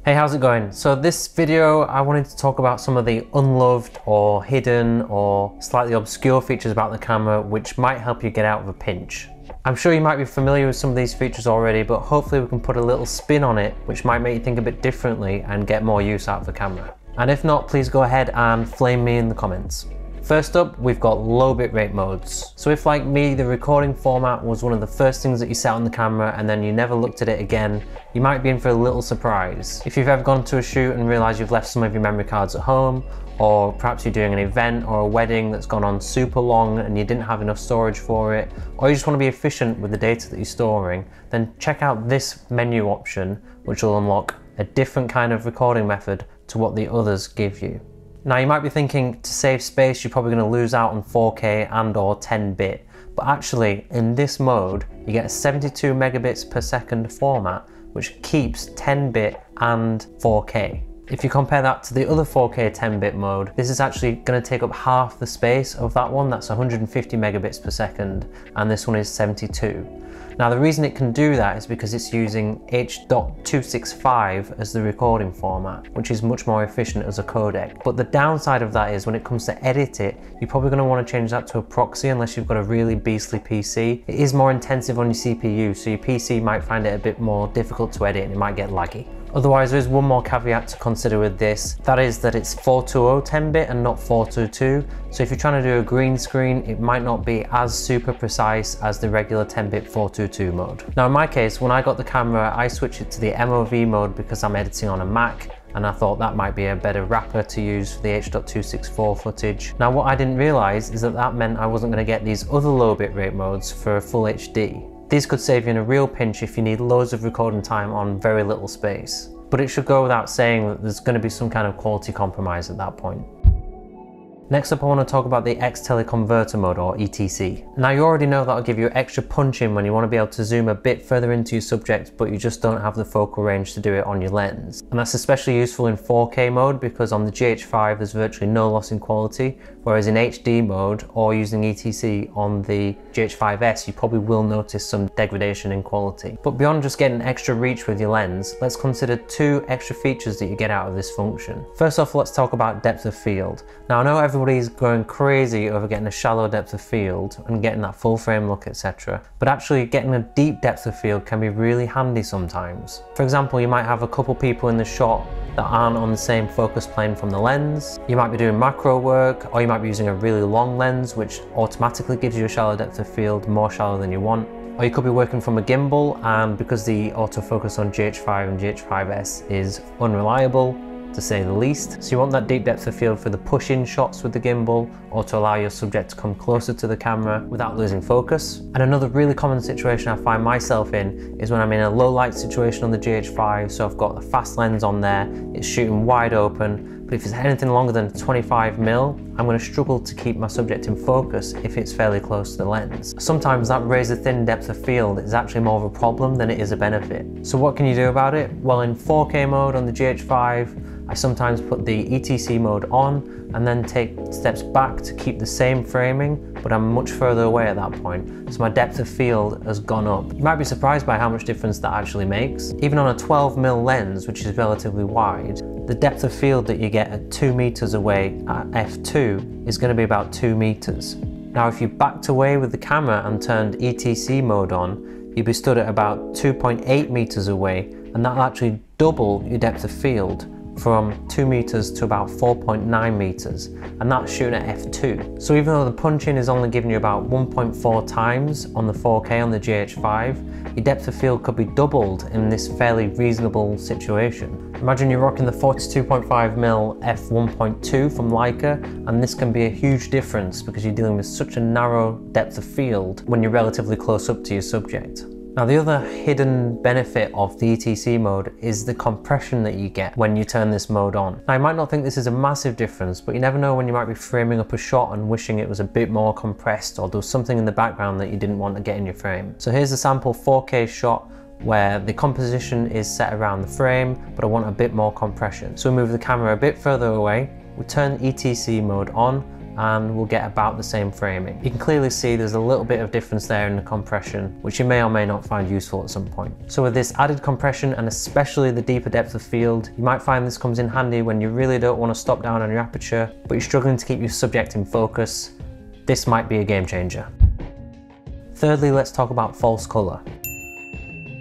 Hey, how's it going? So this video, I wanted to talk about some of the unloved or hidden or slightly obscure features about the camera which might help you get out of a pinch. I'm sure you might be familiar with some of these features already, but hopefully we can put a little spin on it which might make you think a bit differently and get more use out of the camera. And if not, please go ahead and flame me in the comments. First up, we've got low bitrate modes. So if, like me, the recording format was one of the first things that you set on the camera and then you never looked at it again, you might be in for a little surprise. If you've ever gone to a shoot and realised you've left some of your memory cards at home, or perhaps you're doing an event or a wedding that's gone on super long and you didn't have enough storage for it, or you just want to be efficient with the data that you're storing, then check out this menu option, which will unlock a different kind of recording method to what the others give you. Now you might be thinking, to save space you're probably going to lose out on 4K and or 10-bit, but actually in this mode you get a 72 megabits per second format which keeps 10-bit and 4K. If you compare that to the other 4K 10-bit mode, this is actually going to take up half the space of that one. That's 150 megabits per second, and this one is 72. Now the reason it can do that is because it's using H.265 as the recording format, which is much more efficient as a codec. But the downside of that is when it comes to edit it, you're probably going to want to change that to a proxy unless you've got a really beastly PC. It is more intensive on your CPU, so your PC might find it a bit more difficult to edit and it might get laggy. Otherwise, there's one more caveat to consider with this. That is that it's 420 10-bit and not 422. So if you're trying to do a green screen, it might not be as super precise as the regular 10-bit 422 mode. Now in my case, when I got the camera, I switched it to the MOV mode because I'm editing on a Mac, and I thought that might be a better wrapper to use for the H.264 footage. Now what I didn't realise is that that meant I wasn't going to get these other low bitrate modes for full HD. These could save you in a real pinch if you need loads of recording time on very little space. But it should go without saying that there's going to be some kind of quality compromise at that point. Next up, I want to talk about the X-Teleconverter mode, or ETC. Now you already know that'll give you extra punch in when you want to be able to zoom a bit further into your subject, but you just don't have the focal range to do it on your lens. And that's especially useful in 4K mode because on the GH5 there's virtually no loss in quality, whereas in HD mode or using ETC on the GH5S you probably will notice some degradation in quality. But beyond just getting extra reach with your lens, let's consider two extra features that you get out of this function. First off, let's talk about depth of field. Now I know everybody's going crazy over getting a shallow depth of field and getting that full frame look, etc. But actually getting a deep depth of field can be really handy sometimes. For example, you might have a couple people in the shot that aren't on the same focus plane from the lens. You might be doing macro work, or you might be using a really long lens which automatically gives you a shallow depth of field, more shallow than you want. Or you could be working from a gimbal, and because the autofocus on GH5 and GH5S is unreliable, to say the least. So you want that deep depth of field for the push-in shots with the gimbal, or to allow your subject to come closer to the camera without losing focus. And another really common situation I find myself in is when I'm in a low light situation on the GH5, so I've got a fast lens on there, it's shooting wide open, but if it's anything longer than 25mm, I'm going to struggle to keep my subject in focus if it's fairly close to the lens. Sometimes that razor thin depth of field is actually more of a problem than it is a benefit. So what can you do about it? Well, in 4K mode on the GH5, I sometimes put the ETC mode on and then take steps back to keep the same framing, but I'm much further away at that point, so my depth of field has gone up. You might be surprised by how much difference that actually makes. Even on a 12mm lens, which is relatively wide, the depth of field that you get at 2 meters away at f2 is going to be about 2 meters. Now if you backed away with the camera and turned ETC mode on, you'd be stood at about 2.8 meters away, and that'll actually double your depth of field from 2 meters to about 4.9 meters, and that's shooting at f2. So even though the punch-in is only giving you about 1.4 times on the 4K on the GH5, your depth of field could be doubled in this fairly reasonable situation. Imagine you're rocking the 42.5mm f1.2 from Leica, and this can be a huge difference because you're dealing with such a narrow depth of field when you're relatively close up to your subject. Now the other hidden benefit of the ETC mode is the compression that you get when you turn this mode on. Now you might not think this is a massive difference, but you never know when you might be framing up a shot and wishing it was a bit more compressed, or there was something in the background that you didn't want to get in your frame. So here's a sample 4K shot where the composition is set around the frame, but I want a bit more compression. So we move the camera a bit further away, we turn ETC mode on, and we'll get about the same framing. You can clearly see there's a little bit of difference there in the compression, which you may or may not find useful at some point. So with this added compression and especially the deeper depth of field, you might find this comes in handy when you really don't want to stop down on your aperture, but you're struggling to keep your subject in focus. This might be a game changer. Thirdly, let's talk about false color.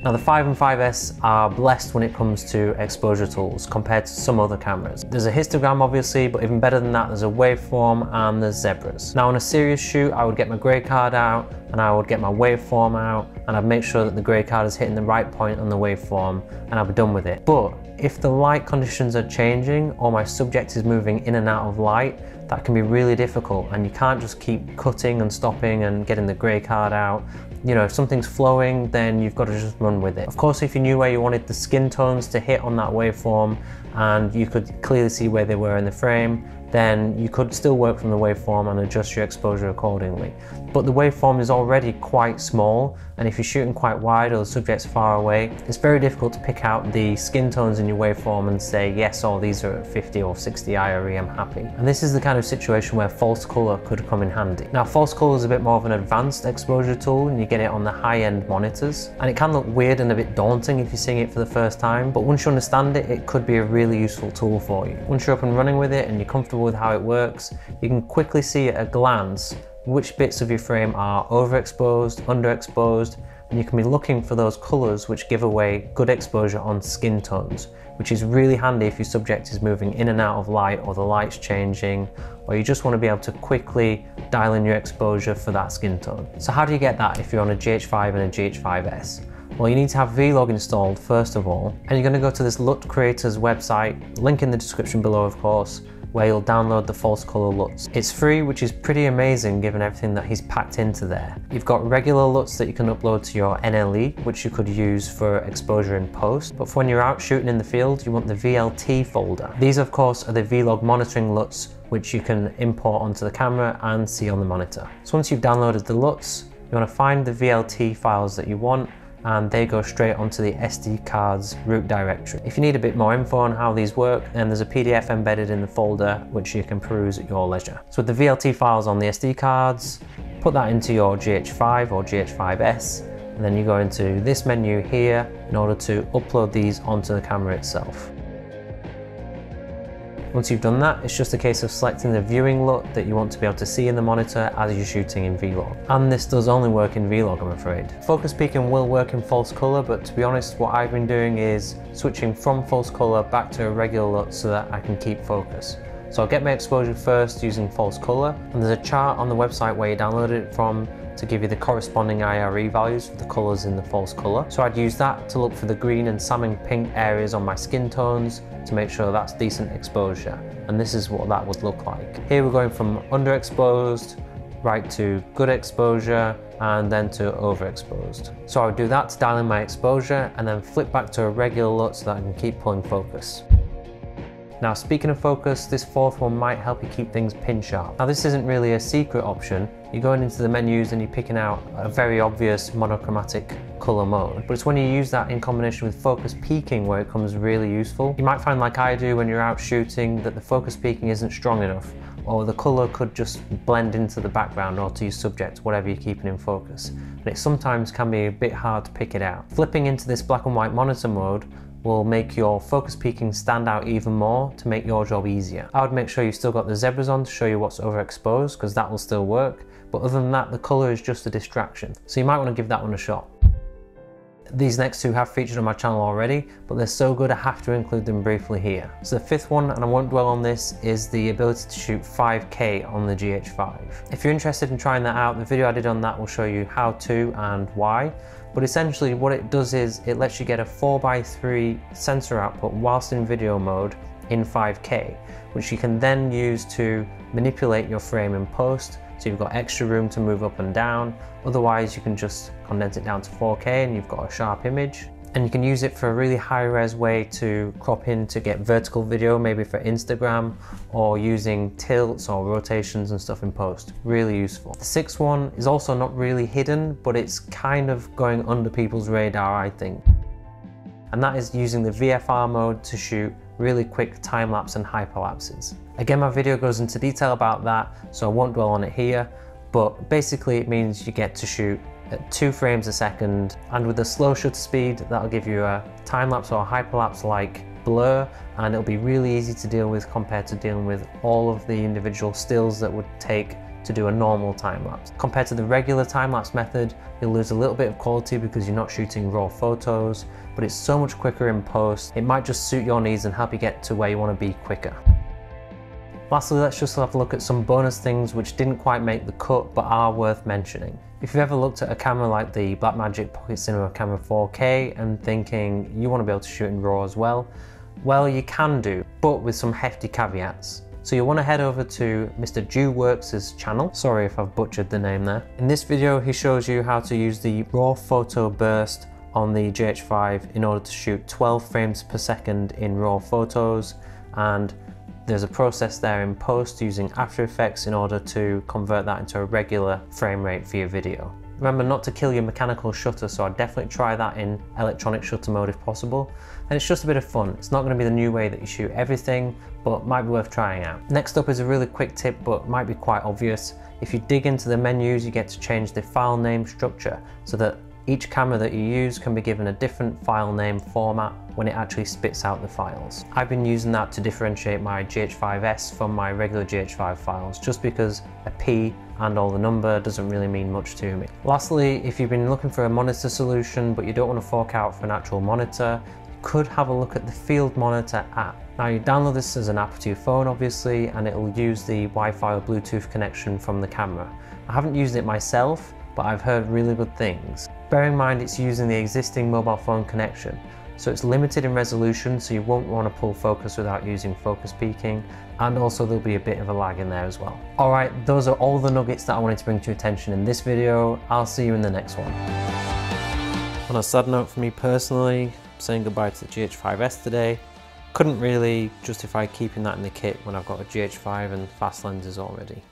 Now the 5 and 5S are blessed when it comes to exposure tools compared to some other cameras. There's a histogram obviously, but even better than that, there's a waveform and there's zebras. Now on a serious shoot, I would get my grey card out and I would get my waveform out and I'd make sure that the grey card is hitting the right point on the waveform and I'd be done with it. But if the light conditions are changing or my subject is moving in and out of light, that can be really difficult and you can't just keep cutting and stopping and getting the grey card out. You know, if something's flowing, then you've got to just run with it. Of course, if you knew where you wanted the skin tones to hit on that waveform and you could clearly see where they were in the frame, then you could still work from the waveform and adjust your exposure accordingly. But the waveform is already quite small, and if you're shooting quite wide or the subject's far away, it's very difficult to pick out the skin tones in your waveform and say, yes, or these are at 50 or 60 IRE, I'm happy. And this is the kind of situation where false color could come in handy. Now, false color is a bit more of an advanced exposure tool, and you get it on the high-end monitors. And it can look weird and a bit daunting if you're seeing it for the first time, but once you understand it, it could be a really useful tool for you. Once you're up and running with it and you're comfortable with how it works, you can quickly see at a glance which bits of your frame are overexposed, underexposed, and you can be looking for those colors which give away good exposure on skin tones, which is really handy if your subject is moving in and out of light or the light's changing, or you just want to be able to quickly dial in your exposure for that skin tone. So how do you get that if you're on a GH5 and a GH5S? Well, you need to have Vlog installed first of all, and you're going to go to this LUT Creators website, link in the description below of course, where you'll download the false color LUTs. It's free, which is pretty amazing given everything that he's packed into there. You've got regular LUTs that you can upload to your NLE, which you could use for exposure in post, but for when you're out shooting in the field, you want the VLT folder. These of course are the Vlog monitoring LUTs, which you can import onto the camera and see on the monitor. So once you've downloaded the LUTs, you want to find the VLT files that you want, and they go straight onto the SD card's root directory. If you need a bit more info on how these work, then there's a PDF embedded in the folder which you can peruse at your leisure. So with the VLT files on the SD cards, put that into your GH5 or GH5S, and then you go into this menu here in order to upload these onto the camera itself. Once you've done that, it's just a case of selecting the viewing LUT that you want to be able to see in the monitor as you're shooting in Vlog. And this does only work in Vlog, I'm afraid. Focus peaking will work in false color, but to be honest, what I've been doing is switching from false color back to a regular LUT so that I can keep focus. So I'll get my exposure first using false color, and there's a chart on the website where you download it from to give you the corresponding IRE values for the colors in the false color. So I'd use that to look for the green and salmon pink areas on my skin tones to make sure that's decent exposure. And this is what that would look like. Here we're going from underexposed right to good exposure and then to overexposed. So I would do that to dial in my exposure and then flip back to a regular LUT so that I can keep pulling focus. Now speaking of focus, this fourth one might help you keep things pin sharp. Now this isn't really a secret option. You're going into the menus and you're picking out a very obvious monochromatic color mode, but it's when you use that in combination with focus peaking where it comes really useful. You might find, like I do when you're out shooting, that the focus peaking isn't strong enough, or the color could just blend into the background or to your subject, whatever you're keeping in focus. And it sometimes can be a bit hard to pick it out. Flipping into this black and white monitor mode will make your focus peaking stand out even more to make your job easier. I would make sure you've still got the zebras on to show you what's overexposed, because that will still work, but other than that, the color is just a distraction. So you might want to give that one a shot. These next two have featured on my channel already, but they're so good I have to include them briefly here. So the fifth one, and I won't dwell on this, is the ability to shoot 5K on the GH5. If you're interested in trying that out, the video I did on that will show you how to and why. But essentially what it does is it lets you get a 4:3 sensor output whilst in video mode in 5K, which you can then use to manipulate your frame in post, so you've got extra room to move up and down. Otherwise you can just condense it down to 4K and you've got a sharp image. And you can use it for a really high res way to crop in to get vertical video, maybe for Instagram, or using tilts or rotations and stuff in post. Really useful. The sixth one is also not really hidden, but it's kind of going under people's radar, I think. and that is using the VFR mode to shoot really quick time-lapse and hyperlapses. Again, my video goes into detail about that, so I won't dwell on it here, but basically it means you get to shoot at 2 frames a second, and with a slow shutter speed, that'll give you a time-lapse or hyperlapse-like blur, and it'll be really easy to deal with compared to dealing with all of the individual stills that would take to do a normal time-lapse. Compared to the regular time-lapse method, you'll lose a little bit of quality because you're not shooting raw photos, but it's so much quicker in post, it might just suit your needs and help you get to where you want to be quicker. Lastly, let's just have a look at some bonus things which didn't quite make the cut but are worth mentioning. If you've ever looked at a camera like the Blackmagic Pocket Cinema Camera 4K and thinking you want to be able to shoot in RAW as well, you can do, but with some hefty caveats. So you'll want to head over to Mr. Dewworks' channel. Sorry if I've butchered the name there. In this video, he shows you how to use the raw photo burst on the GH5 in order to shoot 12 frames per second in raw photos, and there's a process there in post using After Effects in order to convert that into a regular frame rate for your video. Remember not to kill your mechanical shutter, so I'd definitely try that in electronic shutter mode if possible. And it's just a bit of fun. It's not going to be the new way that you shoot everything, but might be worth trying out. Next up is a really quick tip, but might be quite obvious. If you dig into the menus, you get to change the file name structure so that each camera that you use can be given a different file name format when it actually spits out the files. I've been using that to differentiate my GH5S from my regular GH5 files, just because a P and all the number doesn't really mean much to me. Lastly, if you've been looking for a monitor solution but you don't want to fork out for an actual monitor, you could have a look at the Field Monitor app. Now you download this as an Aputure phone obviously, and it will use the Wi-Fi or Bluetooth connection from the camera. I haven't used it myself, but I've heard really good things. Bear in mind it's using the existing mobile phone connection, so it's limited in resolution, so you won't want to pull focus without using focus peaking, and also there'll be a bit of a lag in there as well. Alright, those are all the nuggets that I wanted to bring to your attention in this video. I'll see you in the next one. On a sad note for me personally, I'm saying goodbye to the GH5S today. Couldn't really justify keeping that in the kit when I've got a GH5 and fast lenses already.